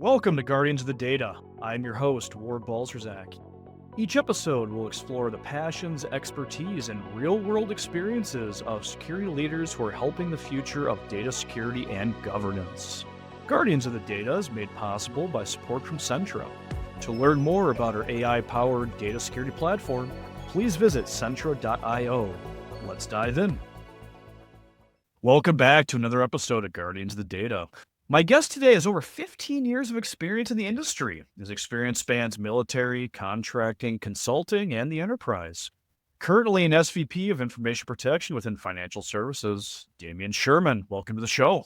Welcome to Guardians of the Data. I'm your host, Ward Balcerzak. Each episode will explore the passions, expertise, and real-world experiences of security leaders who are helping the future of data security and governance. Guardians of the Data is made possible by support from Centra. To learn more about our AI-powered data security platform, please visit centra.io. Let's dive in. Welcome back to another episode of Guardians of the Data. My guest today has over 15 years of experience in the industry. His experience spans military, contracting, consulting, and the enterprise. Currently an SVP of Information Protection within financial services, Dameon Sherman. Welcome to the show.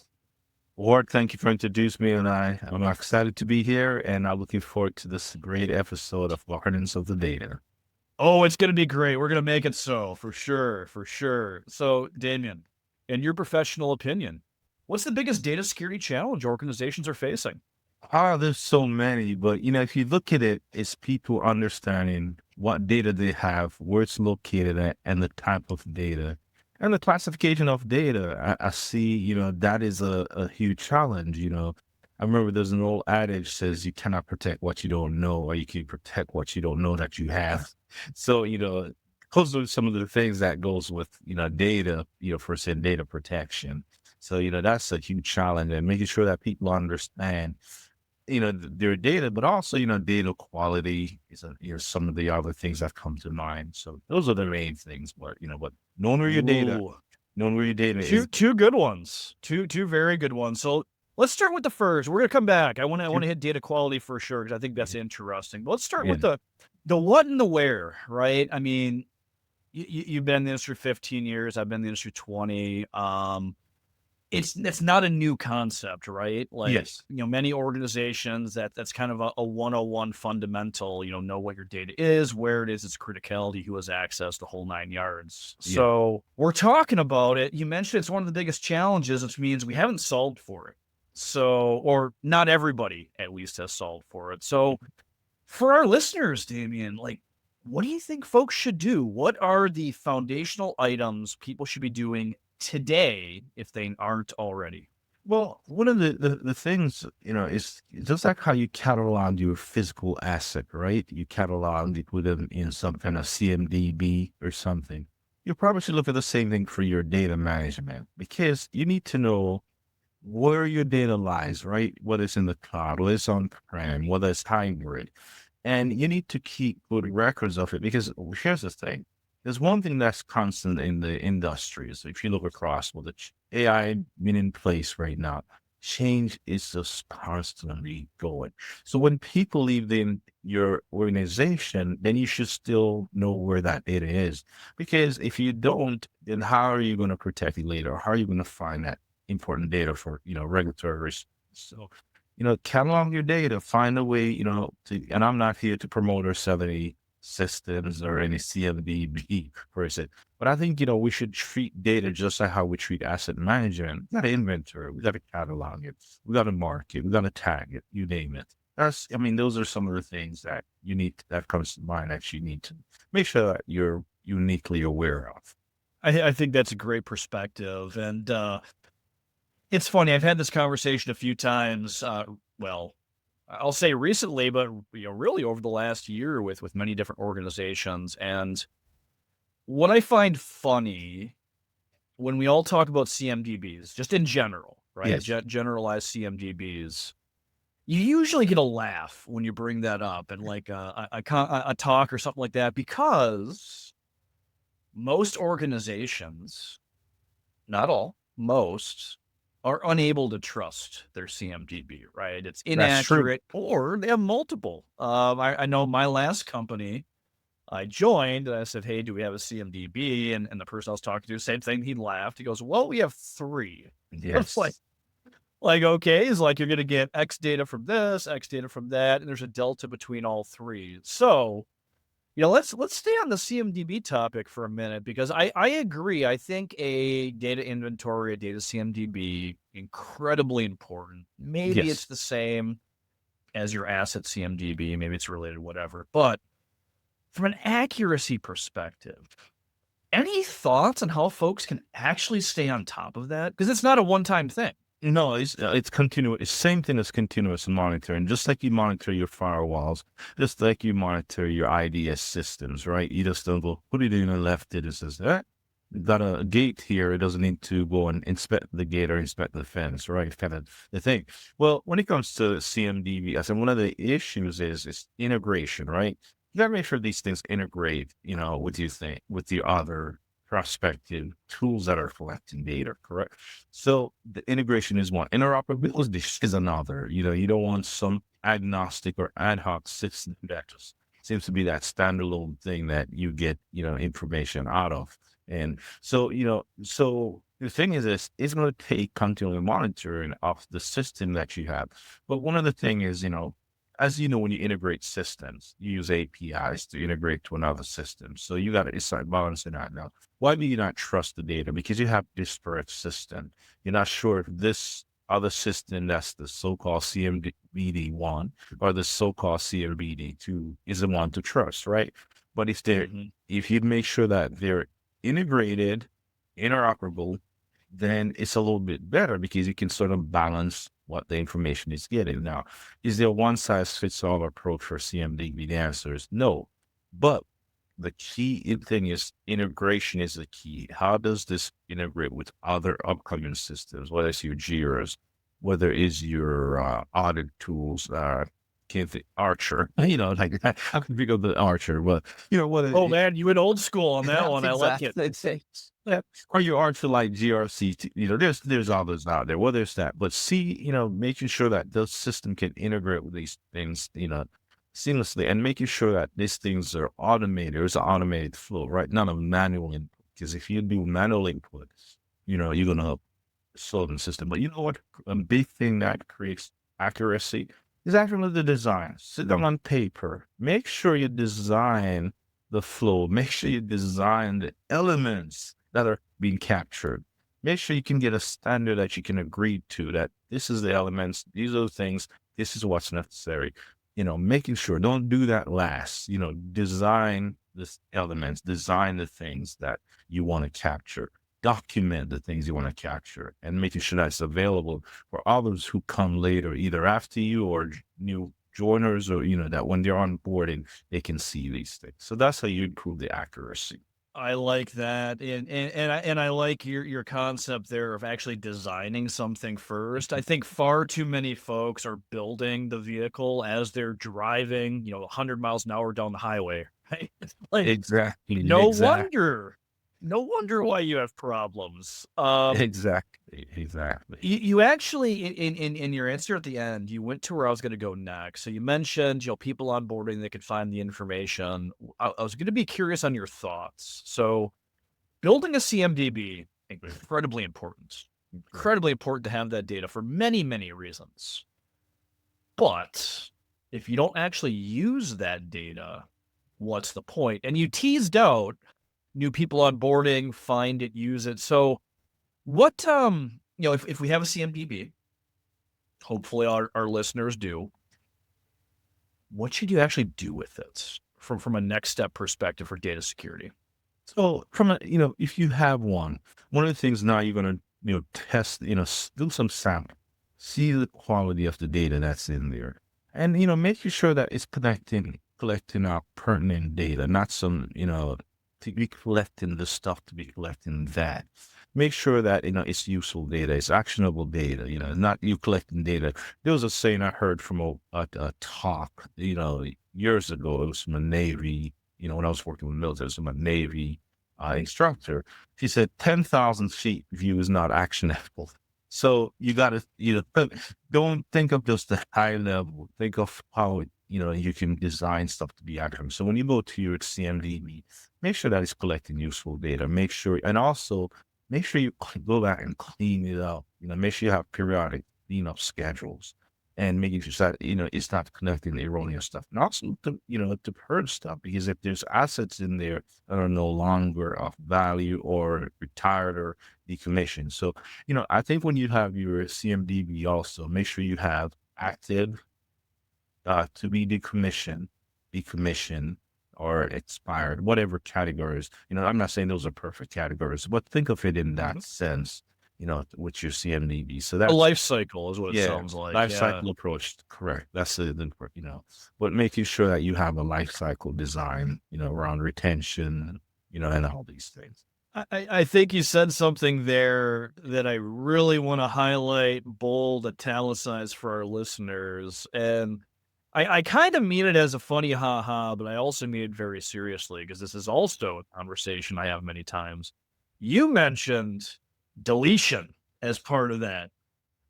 Ward, thank you for introducing me, and I'm excited to be here, and I'm looking forward to this great episode of Guardians of the Data. Oh, it's going to be great. We're going to make it so, for sure. So, Dameon, in your professional opinion, what's the biggest data security challenge organizations are facing? There's so many, but if you look at it, it's people understanding what data they have, where it's located at, and the type of data. And the classification of data, I see, that is a huge challenge. I remember there's an old adage says you cannot protect what you don't know, or you can protect what you don't know that you have. So, those are some of the things that goes with, data, for say data protection. So, that's a huge challenge, and making sure that people understand, their data, but also, data quality is, some of the other things that come to mind. So those are the main things, but knowing where your data, is. Two good ones, two very good ones. So let's start with the first. We're going to come back. I want to hit data quality for sure, because I think that's interesting. But let's start with the what and the where, right? I mean, you've been in the industry 15 years. I've been in the industry 20. It's not a new concept, right? Like, Yes. Many organizations that's kind of a 101 fundamental, know what your data is, where it is, its criticality, who has access, the whole 9 yards. Yeah. So we're talking about it. You mentioned it's one of the biggest challenges, which means we haven't solved for it. So, or not everybody at least has solved for it. So for our listeners, Dameon, like, what do you think folks should do? What are the foundational items people should be doing today if they aren't already? Well, one of the things, is just like how you catalog your physical asset, right? You catalog it with them in some kind of CMDB or something. You probably should look at the same thing for your data management, because you need to know where your data lies, right? Whether it's in the cloud, whether it's on-prem, whether it's hybrid. And you need to keep good records of it, because here's the thing. There's one thing that's constant in the industry. So if you look across with the AI being in place right now, change is just constantly going. So when people leave your organization, then you should still know where that data is. Because if you don't, then how are you going to protect it later? How are you going to find that important data for, regulatory risks? So, catalog your data, find a way, and I'm not here to promote or sell any systems or any CMDB person, but I think, we should treat data just like how we treat asset management. We got to inventory, we got to catalog it, we got to mark it, we got to tag it, you name it. Those are some of the things that that comes to mind that you need to make sure that you're uniquely aware of. I think that's a great perspective. And it's funny, I've had this conversation a few times. I'll say recently, but really over the last year with many different organizations. And what I find funny when we all talk about CMDBs, just in general, right? Yes. Generalized CMDBs, you usually get a laugh when you bring that up and like a talk or something like that, because most organizations, not all, most, are unable to trust their CMDB, right? It's inaccurate, or they have multiple. I know my last company I joined, and I said, hey, do we have a CMDB? And the person I was talking to, same thing, he laughed. He goes, well, we have 3. Yes. It's like, okay, it's like you're going to get X data from this, X data from that, and there's a delta between all 3. So, let's stay on the CMDB topic for a minute, because I agree. I think a data inventory, a data CMDB, incredibly important. Maybe it's the same as your asset CMDB. Maybe it's related, whatever. But from an accuracy perspective, any thoughts on how folks can actually stay on top of that? Because it's not a one-time thing. No, it's continuous. It's same thing as continuous monitoring. Just like you monitor your firewalls, just like you monitor your IDS systems, right? You just don't go put it in and left it. It says, got a gate here. It doesn't need to go and inspect the gate or inspect the fence, right? Kind of the thing. Well, when it comes to CMDB, I said one of the issues is integration, right? You gotta make sure these things integrate, with with your other prospective tools that are collecting data, correct? So the integration is one. Interoperability is another. You don't want some agnostic or ad hoc system that just seems to be that standalone thing that you get, information out of. And so, so the thing is this, it's going to take continual monitoring of the system that you have. But one of the thing is, as you know, when you integrate systems, you use APIs to integrate to another system. So you got to start balancing that now. Why do you not trust the data? Because you have disparate system. You're not sure if this other system that's the so-called CMDB one or the so-called CMDB two is the one to trust, right? But if you make sure that they're integrated, interoperable, then it's a little bit better because you can sort of balance what the information is getting. Now, is there a one size fits all approach for CMDB? The answer is no. But the key thing is integration is the key. How does this integrate with other upcoming systems, whether it's your JIRAs, whether it's your audit tools, can't think Archer, like I can think of the Archer, but whether Oh man, you went old school on that one. I like it. yeah, or your Archer like GRC, there's others out there. Well, there's that, but making sure that the system can integrate with these things, seamlessly, and making sure that these things are automated. There's an automated flow, right? None of manual input, because if you do manual input, you're gonna slow the system. But you know what? A big thing that creates accuracy is actually the design. Sit down on paper. Make sure you design the flow. Make sure you design the elements that are being captured. Make sure you can get a standard that you can agree to, that this is the elements, these are the things, this is what's necessary. Making sure, don't do that last. Design the elements, design the things that you want to capture, document the things you want to capture, and making sure that's available for others who come later, either after you or new joiners, or that when they're onboarding, they can see these things. So that's how you improve the accuracy. I like that, and I like your concept there of actually designing something first. I think far too many folks are building the vehicle as they're driving, 100 miles an hour down the highway, right? Like, Exactly. no wonder, no wonder why you have problems. Exactly. You actually in your answer at the end, you went to where I was going to go next. So you mentioned, people onboarding that could find the information. I was going to be curious on your thoughts. So building a CMDB, incredibly important to have that data for many, many reasons. But if you don't actually use that data, what's the point? And you teased out new people onboarding, find it, use it. So what, if we have a CMDB, hopefully our listeners do, what should you actually do with it from a next step perspective for data security? So if you have one of the things now you're going to, test, do some sample, see the quality of the data that's in there, and, making sure that it's collecting our pertinent data, not some, to be collecting the stuff to be collecting that. Make sure that, it's useful data, it's actionable data, not you collecting data. There was a saying I heard from a talk, years ago. It was from a Navy, when I was working with military, it was from a Navy instructor. He said 10,000 feet view is not actionable. So you got to, don't think of just the high level. Think of how, you can design stuff to be actionable. So when you go to your CMDB, make sure that it's collecting useful data. Make sure you go back and clean it up. Make sure you have periodic cleanup schedules, and making sure that, it's not connecting erroneous stuff. And also to purge stuff, because if there's assets in there that are no longer of value or retired or decommissioned. So, I think when you have your CMDB, also make sure you have active to be decommissioned, or expired, whatever categories. I'm not saying those are perfect categories, but think of it in that sense. with your CMDB. So A that's, life cycle is what it yeah, sounds like. life Yeah. cycle approach. Correct. That's but making sure that you have a life cycle design, around retention, and all these things. I think you said something there that I really want to highlight, bold, italicize for our listeners. And I kind of mean it as a funny ha, but I also mean it very seriously because this is also a conversation I have many times. You mentioned deletion as part of that,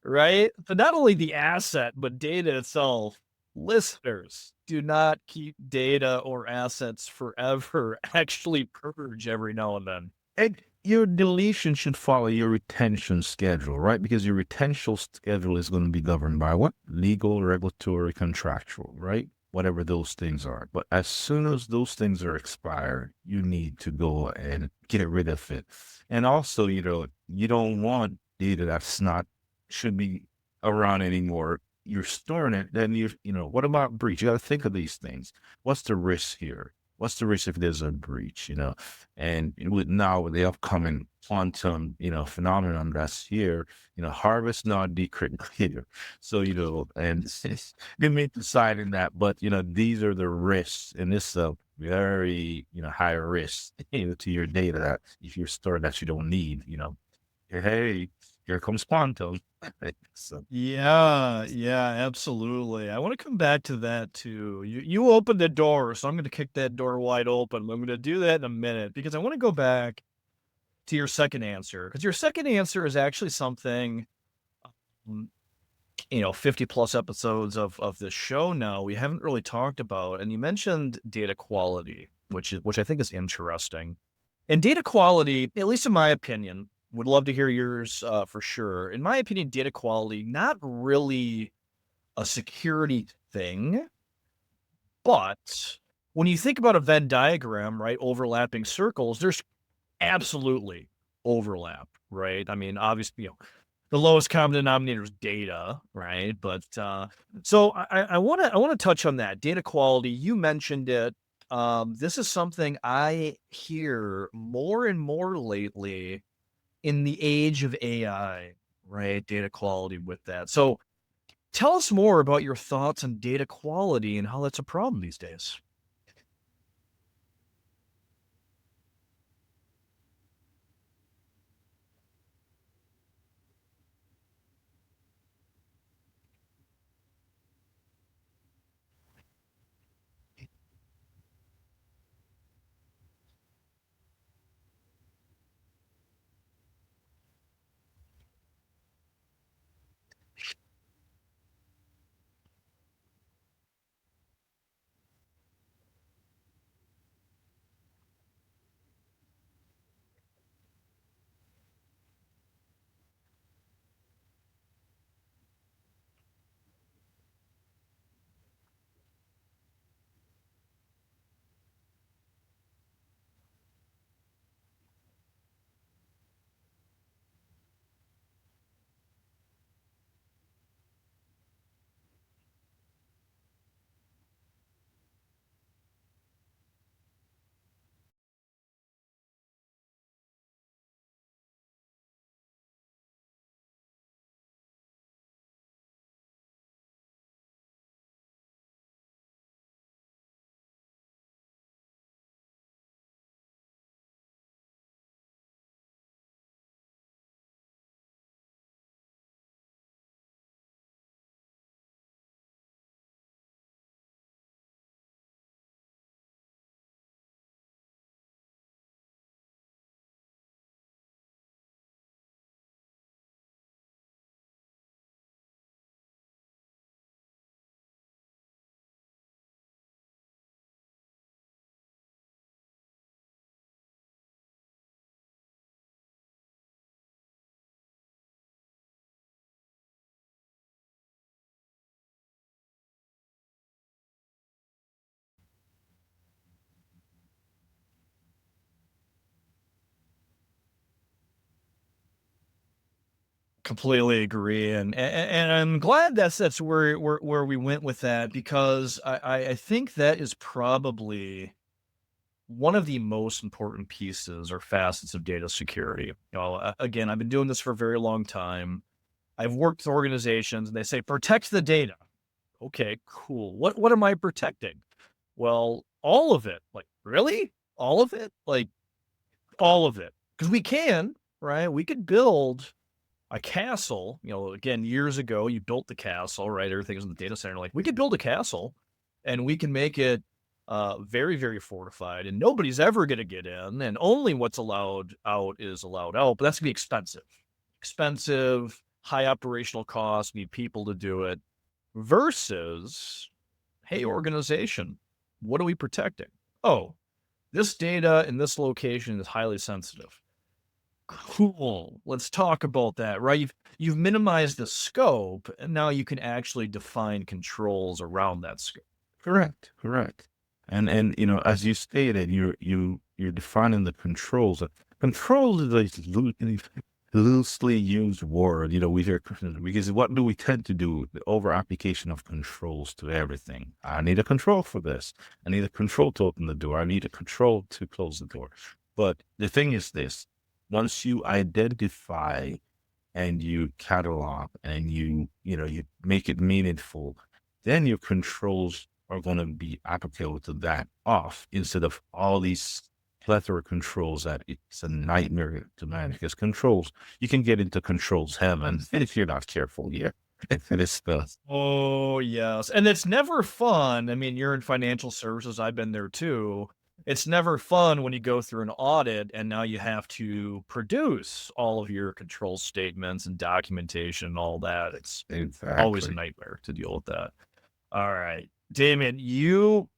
right? But not only the asset, but data itself. Listeners, do not keep data or assets forever. Actually purge every now and then. And your deletion should follow your retention schedule, right? Because your retention schedule is going to be governed by what? Legal, regulatory, contractual, right? Whatever those things are. But as soon as those things are expired, you need to go and get rid of it. And also, you don't want data that's not, should be around anymore. You're storing it, then what about breach? You got to think of these things. What's the risk here? What's the risk if there's a breach, And with the upcoming quantum, phenomenon that's here, harvest not decrypt here. So, and they may decide in that, but these are the risks, and this is a very, high risk, to your data that if you're stored that you don't need, hey, here comes quantum. So Yeah, yeah, absolutely. I want to come back to that too. You opened the door, so I'm going to kick that door wide open. I'm going to do that in a minute because I want to go back to your second answer because your second answer is actually something, mm, 50 plus episodes of this show now we haven't really talked about, and you mentioned data quality, which I think is interesting. And data quality, at least in my opinion, would love to hear yours for sure. In my opinion, data quality, not really a security thing, but when you think about a Venn diagram, right, overlapping circles, there's absolutely overlap, right? I mean, obviously, the lowest common denominator is data, right? But so I want to touch on that data quality. You mentioned it. This is something I hear more and more lately in the age of AI, right? Data quality with that. So tell us more about your thoughts on data quality and how that's a problem these days. Completely agree, and I'm glad that's where we went with that because I think that is probably one of the most important pieces or facets of data security. Again, I've been doing this for a very long time. I've worked with organizations and they say, protect the data. Okay, cool. What am I protecting? Well, all of it. Like, really? All of it? Like, all of it. Because we can, right? We could build a castle. Again, years ago, you built the castle, right? Everything was in the data center. Like, we could build a castle and we can make it very, very fortified, and nobody's ever going to get in, and only what's allowed out is allowed out. But that's going to be expensive, high operational costs, need people to do it, versus, hey, organization, what are we protecting? Oh, this data in this location is highly sensitive. Cool. Let's talk about that, right? You've minimized the scope, and now you can actually define controls around that scope. Correct. And as you stated, you're defining the controls. Controls is a loosely used word. We hear, because what do we tend to do? The over application of controls to everything. I need a control for this. I need a control to open the door. I need a control to close the door. But the thing is this: once you identify and you catalog and you make it meaningful, then your controls are going to be applicable to that off, instead of all these plethora of controls that it's a nightmare to manage. Because controls, you can get into controls heaven if you're not careful here. It's Oh, yes. And it's never fun. I mean, you're in financial services. I've been there too. It's never fun when you go through an audit and now you have to produce all of your control statements and documentation and all that. It's always a nightmare to deal with that. All right. Dameon, you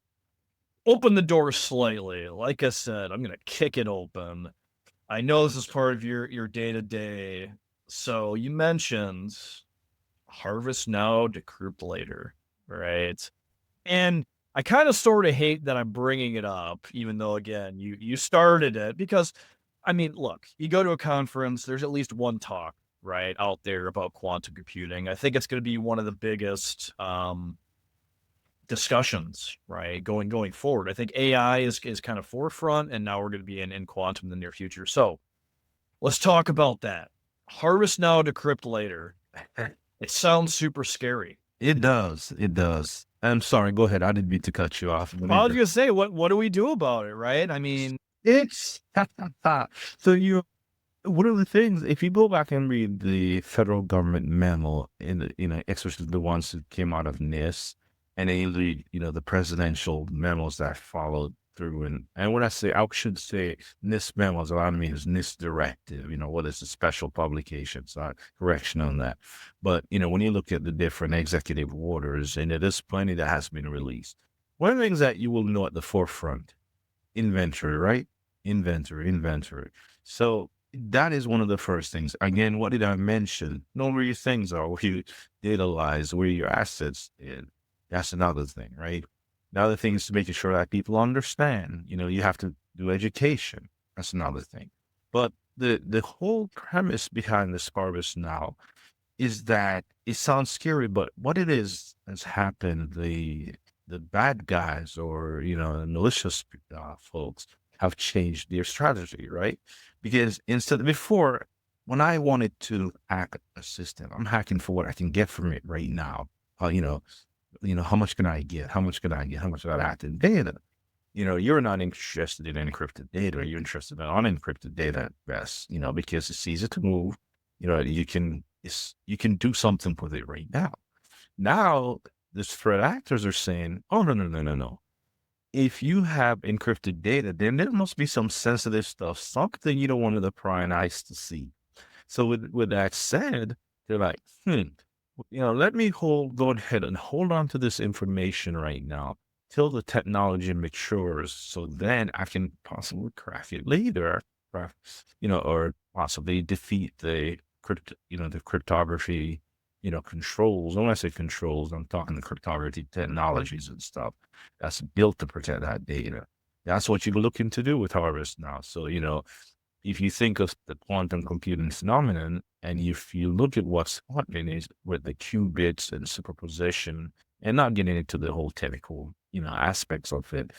open the door slightly. Like I said, I'm going to kick it open. I know this is part of your day-to-day. So you mentioned harvest now, decrypt later, right? And I kind of sort of hate that I'm bringing it up, even though, again, you started it, because, I mean, look, you go to a conference, there's at least one talk, right, out there about quantum computing. I think it's going to be one of the biggest discussions, right, going forward. I think AI is kind of forefront, and now we're going to be in quantum in the near future. So let's talk about that. Harvest now, decrypt later. It sounds super scary. It does. I'm sorry. Go ahead. I didn't mean to cut you off. I was gonna say, what do we do about it, right? I mean, it's so one of the things, if you go back and read the federal government memo especially the ones that came out of NIST, and then you read, the presidential memos that followed through, and when I should say NIST memos, what I mean is NIST directive. What is the special publication? So correction on that. But when you look at the different executive orders, and there's plenty that has been released. One of the things that you will know at the forefront, inventory, right? Inventory. So that is one of the first things. Again, what did I mention? Know where your things are, where your data lies, where your assets is. That's another thing, right? Another thing is making sure that people understand. You have to do education. That's another thing. But the whole premise behind this harvest now is that it sounds scary, but what it is has happened. The bad guys, or malicious folks, have changed their strategy, right? Because before, when I wanted to hack a system, I'm hacking for what I can get from it right now. How much can I get? How much can I get? How much of that active data? You're not interested in encrypted data. You're interested in unencrypted data at best, because it's easy to move. You can do something with it right now. Now, the threat actors are saying, oh, no. If you have encrypted data, then there must be some sensitive stuff, something you don't want the prying eyes to see. So with that said, they're like, let me go ahead and hold on to this information right now till the technology matures, so then I can possibly crack it later, or possibly defeat the cryptography, controls. When I say controls, I'm talking the cryptography technologies and stuff that's built to protect that data. That's what you're looking to do with Harvest now. So, if you think of the quantum computing phenomenon, and if you look at what's happening is with the qubits and superposition, and not getting into the whole technical, aspects of it,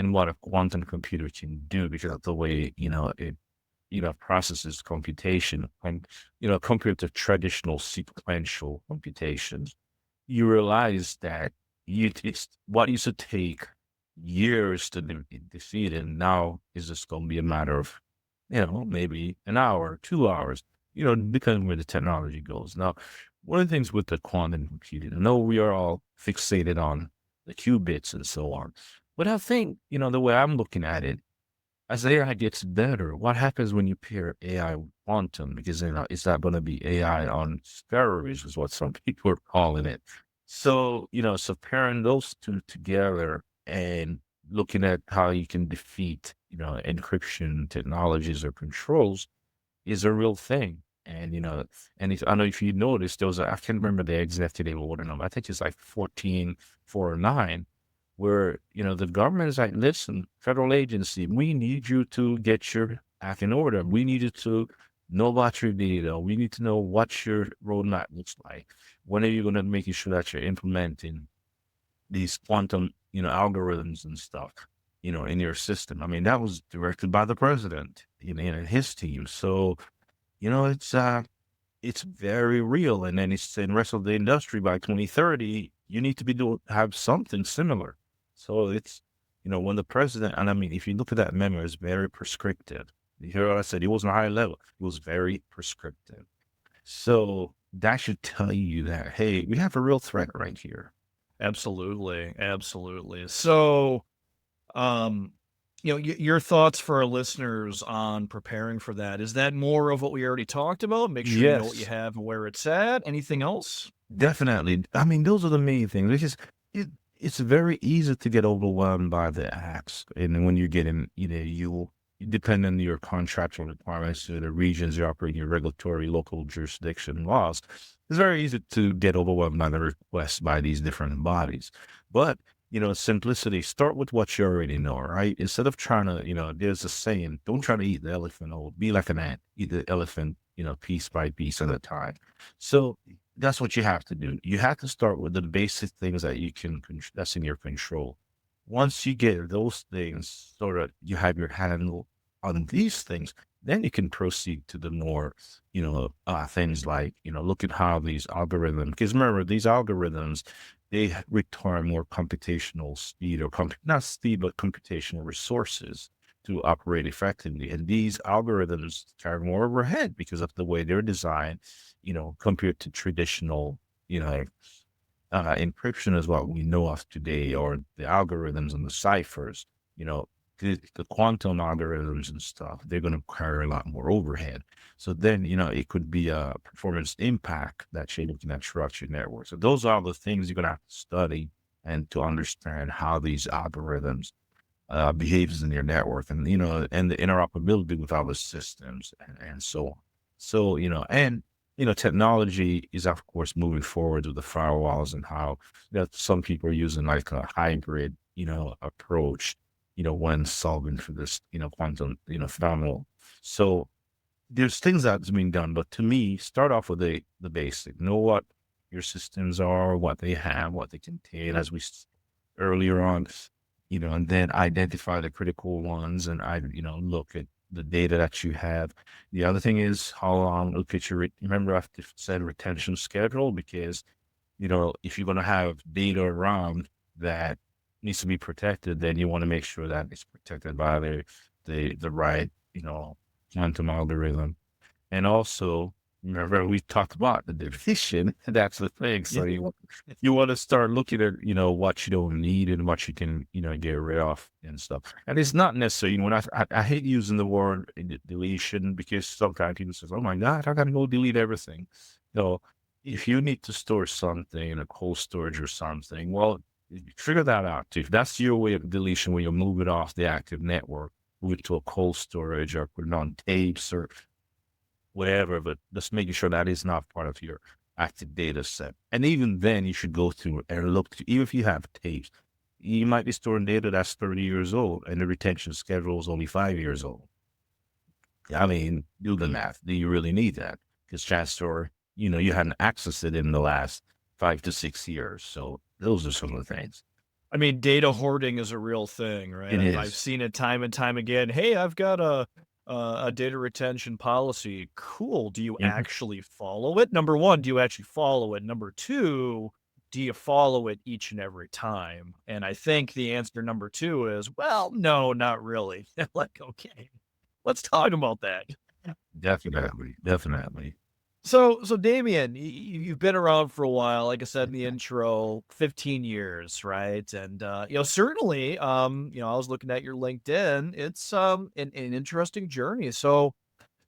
and what a quantum computer can do because of the way, it, processes computation and, compared to traditional sequential computations, you realize that it's what used to take years to defeat it now is just going to be a matter of, maybe an hour, 2 hours, depending where the technology goes. Now, one of the things with the quantum computing, I know we are all fixated on the qubits and so on, but I think, the way I'm looking at it, as AI gets better, what happens when you pair AI with quantum? Because, it's not going to be AI on steroids is what some people are calling it. So, so pairing those two together and looking at how you can defeat, encryption technologies or controls is a real thing. And, and I know if you noticed, there was I can't remember the executive order number. I think it's like 14409, where, the government is like, listen, federal agency, we need you to get your act in order. We need you to know about your data. We need to know what your roadmap looks like. When are you going to make sure that you're implementing these quantum, algorithms and stuff, in your system? I mean, that was directed by the president, and his team. So, it's very real. And then it's in the rest of the industry by 2030, you need to have something similar. So it's, when the president, and I mean, if you look at that memo, it's very prescriptive. You hear what I said? It wasn't high level. It was very prescriptive. So that should tell you that, hey, we have a real threat right here. Absolutely. Absolutely. So, your thoughts for our listeners on preparing for that. Is that more of what we already talked about? Make sure you know what you Yes, have and where it's at. Anything else? definitely. I mean, those are the main things because it's very easy to get overwhelmed by the acts. And when you get in, you depend on your contractual requirements to the regions you operate in, your regulatory local jurisdiction laws. It's very easy to get overwhelmed by the requests by these different bodies. But, simplicity, start with what you already know, right? Instead of trying to, there's a saying, don't try to eat the elephant whole, be like an ant, eat the elephant, piece by piece at a time. So that's what you have to do. You have to start with the basic things that that's in your control. Once you get those things, sort of, you have your handle on these things, then you can proceed to the more, things like, look at how these algorithms, because remember, these algorithms, they require more computational speed or not speed, but computational resources to operate effectively. And these algorithms carry more overhead because of the way they're designed, compared to traditional, encryption is what we know of today, or the algorithms and the ciphers, the quantum algorithms and stuff, they're going to carry a lot more overhead. So then, it could be a performance impact that you're looking at throughout your network. So those are the things you're going to have to study and to understand how these algorithms behaves in your network, and, and the interoperability with other systems and so on. So, and, technology is, of course, moving forward with the firewalls and how that some people are using like a hybrid, approach, when solving for this, quantum, phenomenal. So there's things that's being done, but to me, start off with the basic, know what your systems are, what they have, what they contain, as we earlier on, and then identify the critical ones and look at the data that you have. The other thing is how long, look at your, remember I've said retention schedule, because, if you're going to have data around that needs to be protected, then you want to make sure that it's protected by the right, quantum algorithm. And also, remember we talked about the definition. That's the thing. So you want to start looking at, what you don't need and what you can, get rid of and stuff. And it's not necessarily, when I hate using the word deletion, because sometimes people say, oh my God, I got to go delete everything. If you need to store something in a cold storage or something, well, figure that out. If that's your way of deletion, when you move it off the active network, move it to a cold storage or put it on tapes or whatever, but just making sure that is not part of your active data set. And even then, you should go through and look, even if you have tapes, you might be storing data that's 30 years old and the retention schedule is only 5 years old. I mean, do the math. Do you really need that? Because chances are, you hadn't accessed it in the last 5 to 6 years. So those are some of the things. I mean, data hoarding is a real thing, right? It I've is. seen it time and time again. Hey, I've got a data retention policy. Cool. Do you Mhm. actually follow it? Number one, do you actually follow it? Number two, do you follow it each and every time? And I think the answer number two is, well, no, not really. Like, okay, let's talk about that. Definitely, definitely. So Damien, you've been around for a while, like I said in the intro, 15 years, right? And certainly, I was looking at your LinkedIn. It's an interesting journey. So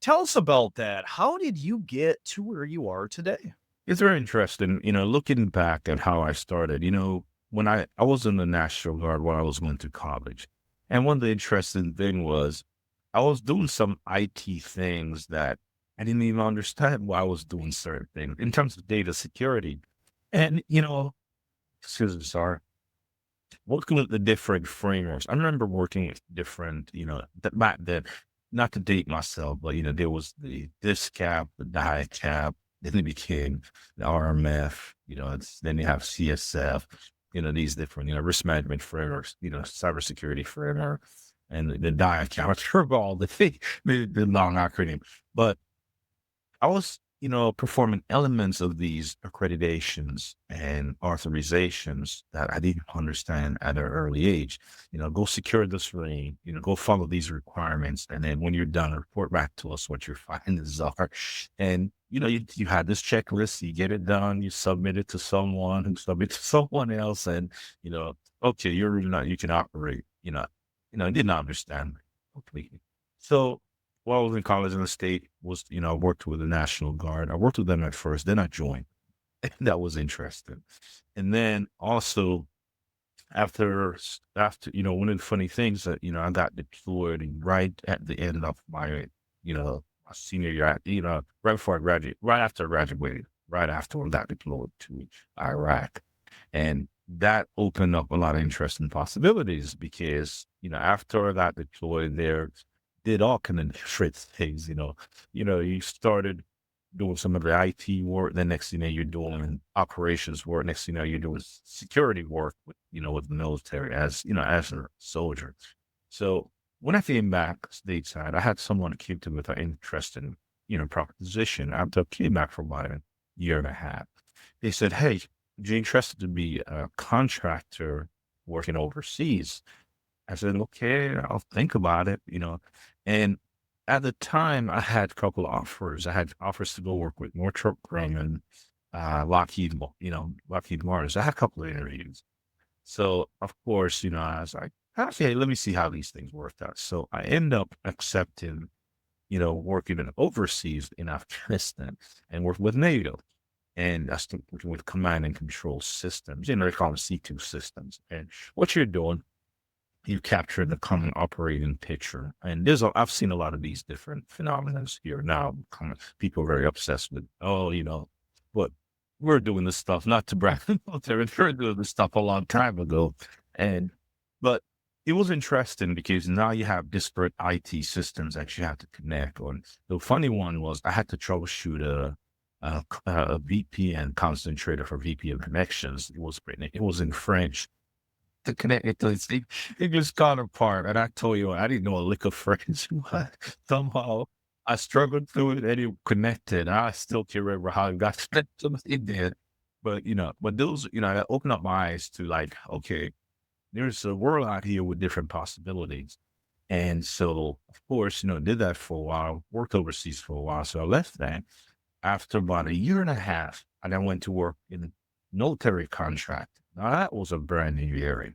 tell us about that. How did you get to where you are today? It's very interesting, looking back at how I started, when I was in the National Guard while I was going to college. And one of the interesting thing was I was doing some IT things that I didn't even understand why I was doing certain things in terms of data security. And, excuse me, sorry, working with the different frameworks. I remember working with different, back then, not to date myself, but, there was the this cap, the die cap, then it became the RMF, then you have CSF, these different, risk management frameworks, cybersecurity framework, and the die cap. I remember all the long acronym, but I was, performing elements of these accreditations and authorizations that I didn't understand at an early age. Go secure this ring, go follow these requirements. And then when you're done, report back to us what your findings are. And, you had this checklist, you get it done, you submit it to someone who submits to someone else. And, okay, you can operate, I didn't understand completely. So, while I was in college in the state, I worked with the National Guard. I worked with them at first, then I joined. That was interesting. And then also after, one of the funny things that, I got deployed right at the end of my senior year, right before I graduated, right after I graduated, right after I got deployed to Iraq. And that opened up a lot of interesting possibilities because, after I got deployed there, did all kind of different things, you started doing some of the IT work. Then next thing you know, you're doing operations work. Next thing you know, you're doing security work with the military as a soldier. So when I came back stateside, I had someone who came to me with an interesting, proposition after I came back for about a year and a half. They said, "Hey, you're interested to be a contractor working overseas?" I said, "Okay, I'll think about it," and at the time I had a couple of offers. I had offers to go work with Northrop Grumman, Lockheed Martin. So I had a couple of interviews. So of course, I was like, okay, let me see how these things worked out. So I end up accepting, working in overseas in Afghanistan and work with NATO. And I started working with command and control systems, they call them C2 systems. And what you're doing, you capture the common operating picture. And I've seen a lot of these different phenomena here now. People are very obsessed with, but we're doing this stuff, not to brag about there, we're doing this stuff a long time ago. And, but it was interesting because now you have disparate IT systems that you have to connect on. The funny one was I had to troubleshoot a VPN concentrator for VPN connections. It was in French to connect it to its English counterpart. And I told you, I didn't know a lick of French, but somehow I struggled through it and it connected. I still can't remember how it got connected. It did. But, those, that opened up my eyes to like, okay, there's a world out here with different possibilities. And so, of course, did that for a while, worked overseas for a while. So I left that after about a year and a half, and I went to work in military contract. Now that was a brand new area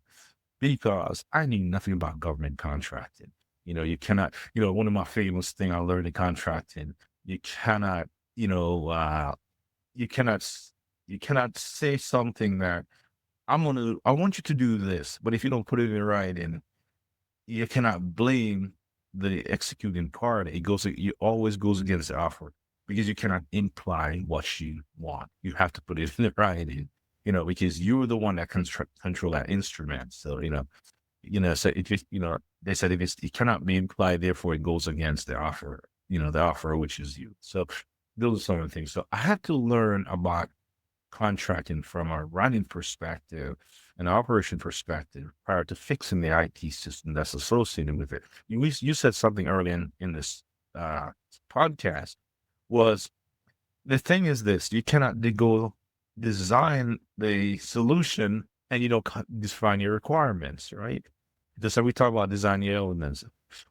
because I knew nothing about government contracting. You cannot, one of my famous thing I learned in contracting, you cannot, you know, you cannot, you cannot say something that I want you to do this, but if you don't put it in writing, you cannot blame the executing party. It always goes against the offer because you cannot imply what you want. You have to put it in writing, because you're the one that can control that instrument. So, so if they said it cannot be implied, therefore it goes against the offer, the offer, which is you. So those are some of the things. So I had to learn about contracting from a writing perspective an operation perspective prior to fixing the IT system that's associated with it. You said something earlier in this uh, podcast was the thing is this: you cannot go design the solution and you don't define your requirements, right? Just like we talk about designing elements.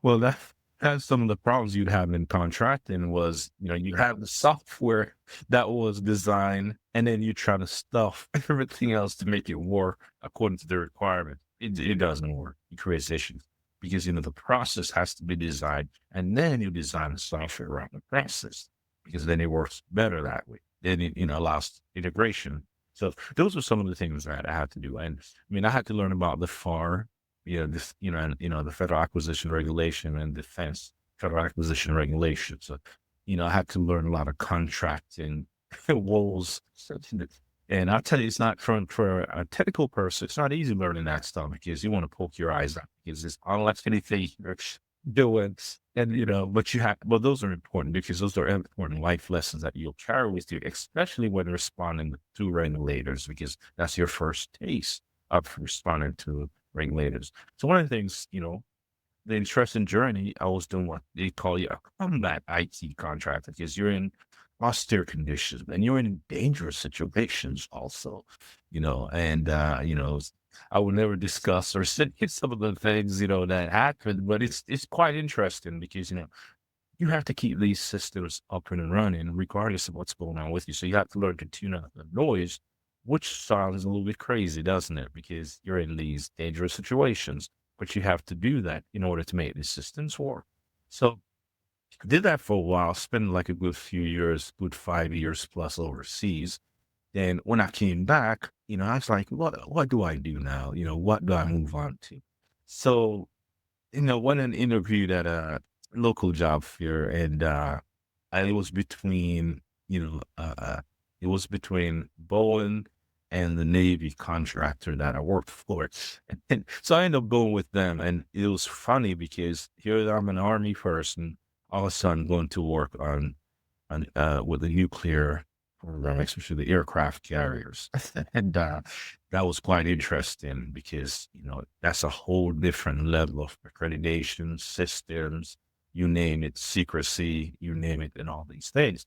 Well, that's some of the problems you'd have in contracting was, you have the software that was designed and then you try to stuff everything else to make it work according to the requirement. It doesn't work. It creates issues because, the process has to be designed and then you design the software around the process because then it works better that way. Then it, allows integration. So those are some of the things that I had to do. And I mean, I had to learn about the FAR, the Federal Acquisition Regulation and Defense Federal Acquisition Regulation. So, I had to learn a lot of contracting rules. And I'll tell you, it's not for a technical person, it's not easy learning that stuff because you want to poke your eyes out because it's unless anything you're doing. And, but those are important because those are important life lessons that you'll carry with you, especially when responding to regulators, because that's your first taste of responding to regulators. So one of the things, the interesting journey, I was doing what they call a combat IT contractor because you're in austere conditions and you're in dangerous situations also, and, I would never discuss or say some of the things, that happened, but it's quite interesting because, you have to keep these systems up and running regardless of what's going on with you. So you have to learn to tune out the noise, which sounds a little bit crazy, doesn't it? Because you're in these dangerous situations, but you have to do that in order to make these systems work. So I did that for a while, spent like a good few years, good 5 years plus overseas. Then when I came back, I was like, what do I do now? What do I move on to? So, went and interviewed at a local job fair and it was between, it was between Boeing and the Navy contractor that I worked for. And so I ended up going with them. And it was funny because here I'm an Army person, all of a sudden going to work on with the nuclear program, especially the aircraft carriers. And that was quite interesting because, that's a whole different level of accreditation systems, you name it, secrecy, you name it, and all these things.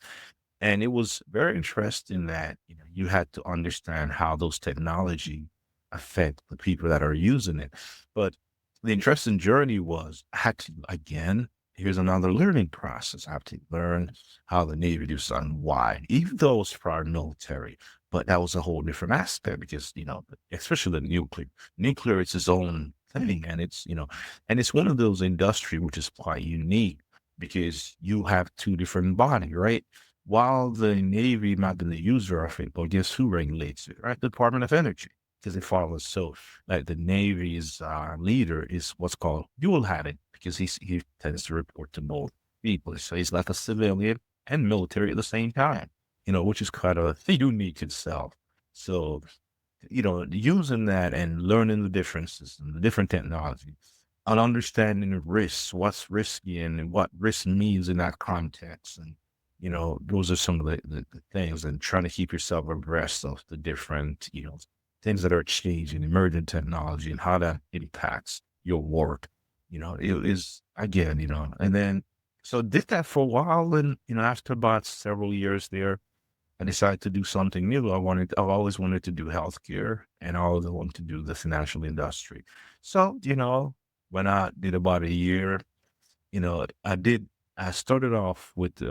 And it was very interesting that, you had to understand how those technology affect the people that are using it. But the interesting journey was I had to, again, here's another learning process. I have to learn how the Navy do something, why, even though it was for our military, but that was a whole different aspect because, especially the nuclear is its own thing. And it's, and it's one of those industry, which is quite unique because you have two different bodies, right? While the Navy might be the user of it, but guess who regulates it, right? The Department of Energy, because it follows. So, like the Navy's leader is what's called dual-hatted because he tends to report to both people. So he's like a civilian and military at the same time, which is kind of unique itself. So, using that and learning the differences and the different technologies and understanding the risks, what's risky and what risk means in that context. And, those are some of the things and trying to keep yourself abreast of the different, things that are changing, emerging technology and how that impacts your work. It is again, and then so did that for a while. And, after about several years there, I decided to do something new. I've always wanted to do healthcare and I always wanted to do the financial industry. So, when I did about a year, I started off with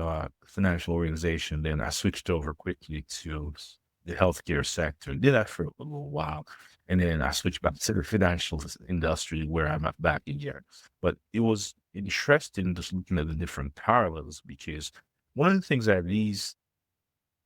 financial organization, then I switched over quickly to the healthcare sector. Did that for a little while. And then I switched back to the financial industry where I'm at back in here. But it was interesting just looking at the different parallels because one of the things that these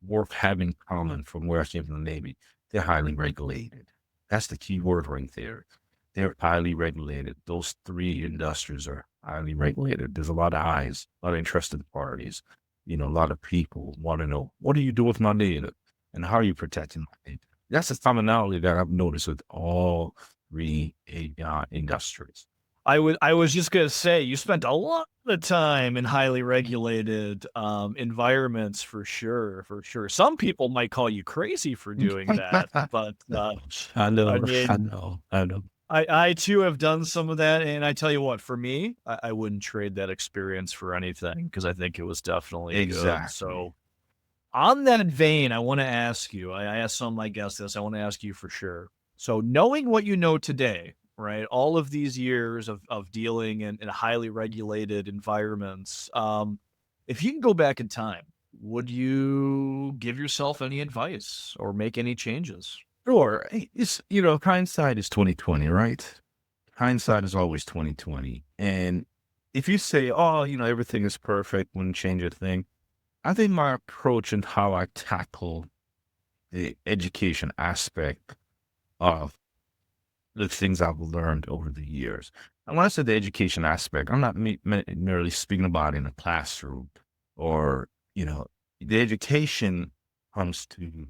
work have in common from where I came from the Navy, they're highly regulated. That's the key word right there. They're highly regulated. Those three industries are highly regulated. There's a lot of eyes, a lot of interested parties, a lot of people want to know, what do you do with my data and how are you protecting my data? That's a commonality that I've noticed with all three industries. I was just gonna say, you spent a lot of time in highly regulated, environments for sure, for sure. Some people might call you crazy for doing that, but, I I know, I mean, know, I know. I too have done some of that, and I tell you what, for me, I wouldn't trade that experience for anything because I think it was definitely good. Exactly. So, on that vein, I wanna ask you, I asked some of my guests this, I wanna ask you for sure. So, knowing what you know today, right, all of these years of dealing in highly regulated environments, if you can go back in time, would you give yourself any advice or make any changes? Sure. It's, hindsight is 2020, right? Hindsight is always 2020. And if you say, oh, everything is perfect, wouldn't change a thing. I think my approach and how I tackle the education aspect of the things I've learned over the years. And when I say the education aspect, I'm not merely speaking about in a classroom or, the education comes to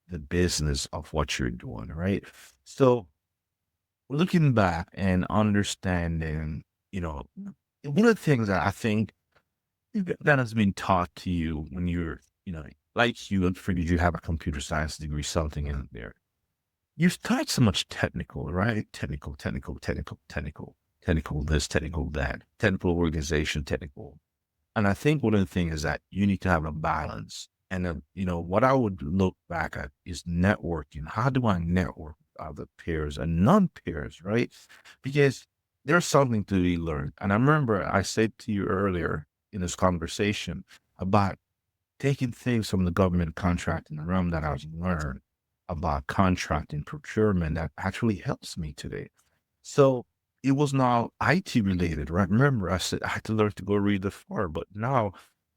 the business of what you're doing, right? So looking back and understanding, one of the things that I think that has been taught to you when you're, like you, and figured you have a computer science degree, something in there. You start so much technical, right? Technical this, technical that, technical organization, technical. And I think one of the things is that you need to have a balance. And, what I would look back at is networking. How do I network with other peers and non-peers, right? Because there's something to be learned. And I remember I said to you earlier in this conversation about taking things from the government contracting realm that I've learned about contracting procurement that actually helps me today. So it was now IT related, right? Remember, I said I had to learn to go read the FAR, but now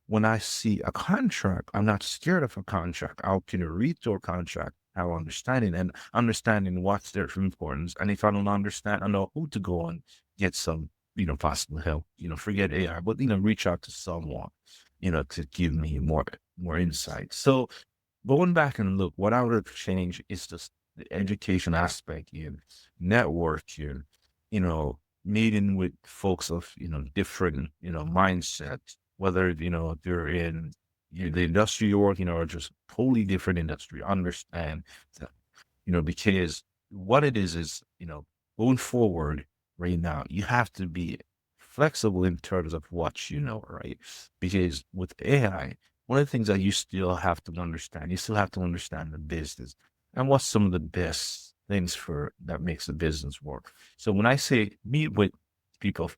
when I see a contract, I'm not scared of a contract. I can read through a contract, how understanding and understanding what's their importance. And if I don't understand, I know who to go and get some, possible help. Forget AI, but reach out to someone, to give me more insight. So going back and look, what I would have changed is just the education aspect in networking, meeting with folks of, different, mindsets, whether, if you're in the industry you're working or just totally different industry, understand that, because what it is, going forward right now, you have to be flexible in terms of what you know, right? Because with AI, one of the things that you still have to understand the business and what's some of the best things for that makes the business work. So when I say meet with people,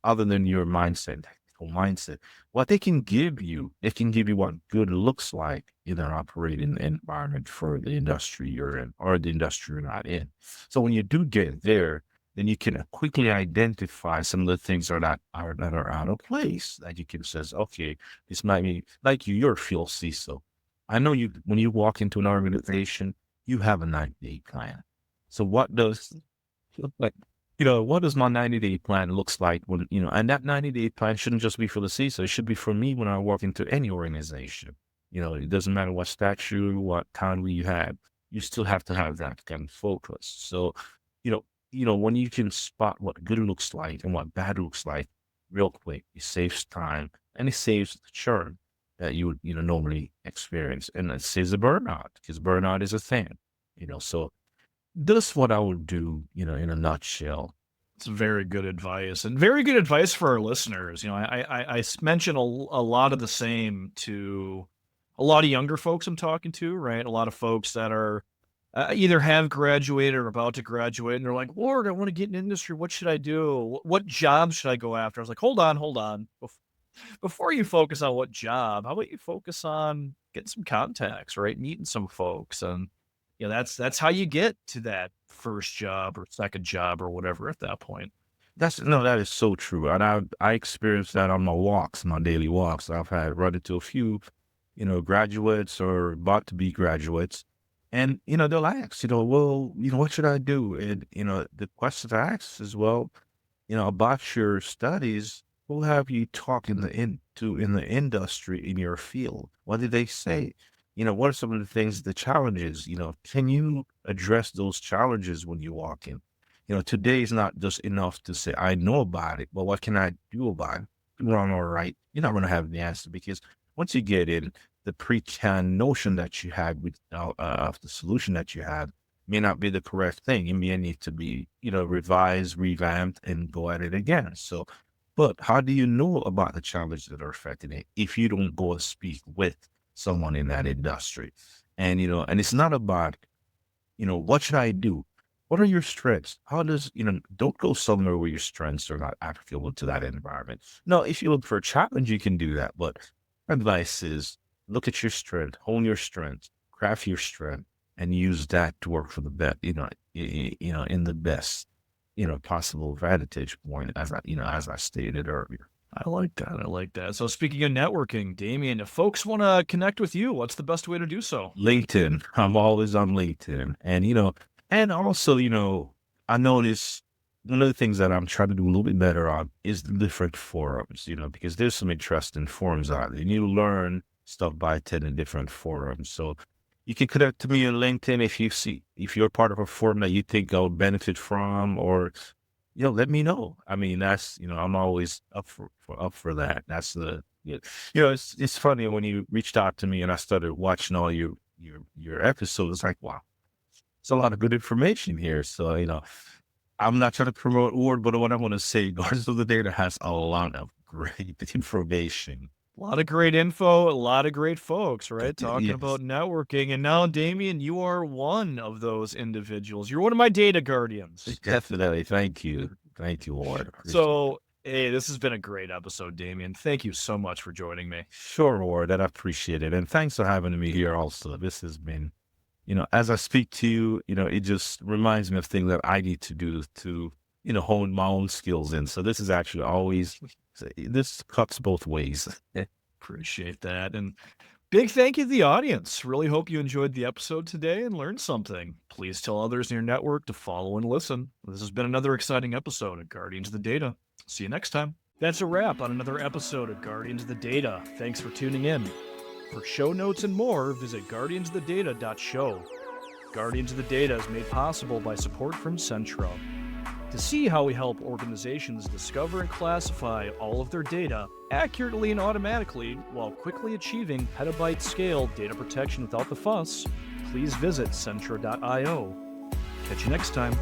other than your mindset, technical mindset, what they can give you what good looks like in an operating environment for the industry you're in or the industry you're not in. So when you do get there, then you can quickly identify some of the things that are out of place that you can says, okay, this might be like you're a field CISO. I know you when you walk into an organization, you have a 90-day plan. So like what does my 90-day plan looks like when and that 90-day plan shouldn't just be for the CISO, it should be for me when I walk into any organization. It doesn't matter what statute, what title you have, you still have to have that kind of focus. So, you know, when you can spot what good looks like and what bad looks like real quick, it saves time and it saves the churn that you would, normally experience. And it saves the burnout because burnout is a thing, so that's what I would do, in a nutshell. It's very good advice and very good advice for our listeners. Mention a lot of the same to a lot of younger folks I'm talking to, right? A lot of folks that are either have graduated or about to graduate, and they're like, "Lord, I want to get in industry. What should I do? What job should I go after?" I was like, hold on. Before you focus on what job, how about you focus on getting some contacts, right? Meeting some folks, and that's how you get to that first job or second job or whatever at that point. That is so true. And I experienced that on my daily walks. I've had run into a few, graduates or about to be graduates. And, they'll ask, well, what should I do? And, the question to ask is, well, about your studies, who have you talked in the industry in your field? What did they say? What are some of the challenges? Can you address those challenges when you walk in? today is not just enough to say, I know about it, but what can I do about it? Wrong or right? You're not going to have the answer, because once you get in, the pre-canned notion that you had of the solution that you had may not be the correct thing. It may need to be, revised, revamped, and go at it again. So, but how do you know about the challenges that are affecting it if you don't go and speak with someone in that industry? And, and it's not about, what should I do? What are your strengths? How does, don't go somewhere where your strengths are not applicable to that environment. No, if you look for a challenge, you can do that. But advice is look at your strength, hone your strength, craft your strength, and use that to work for the best, in the best, possible vantage point, as I stated earlier. I like that. I like that. So speaking of networking, Dameon, if folks want to connect with you, what's the best way to do so? LinkedIn. I'm always on LinkedIn. And also, I notice one of the things that I'm trying to do a little bit better on is the different forums, because there's some interesting forums out there. And you learn stuff by attending different forums. So you can connect to me on LinkedIn if you're part of a forum that you think I'll benefit from, or let me know. I mean, that's, I'm always up for that. That's it's funny when you reached out to me and I started watching all your episodes. It's like, wow, it's a lot of good information here. So, I'm not trying to promote Ward, but what I want to say, Guardians of the Data has a lot of great information. A lot of great info, a lot of great folks, right? Talking Yes. about networking. And now, Dameon, you are one of those individuals. You're one of my data guardians. Definitely. Thank you. Thank you, Ward. So, hey, this has been a great episode, Dameon. Thank you so much for joining me. Sure, Ward, and I appreciate it. And thanks for having me here also. This has been, as I speak to you, it just reminds me of things that I need to do to, hone my own skills in. So this is actually always, this cuts both ways. Appreciate that. And big thank you to the audience. Really hope you enjoyed the episode today and learned something. Please tell others in your network to follow and listen. This has been another exciting episode of Guardians of the Data. See you next time. That's a wrap on another episode of Guardians of the Data. Thanks for tuning in. For show notes and more, visit guardiansofthedata.show. Guardians of the Data is made possible by support from Centra. To see how we help organizations discover and classify all of their data accurately and automatically while quickly achieving petabyte-scale data protection without the fuss, please visit Centra.io. Catch you next time.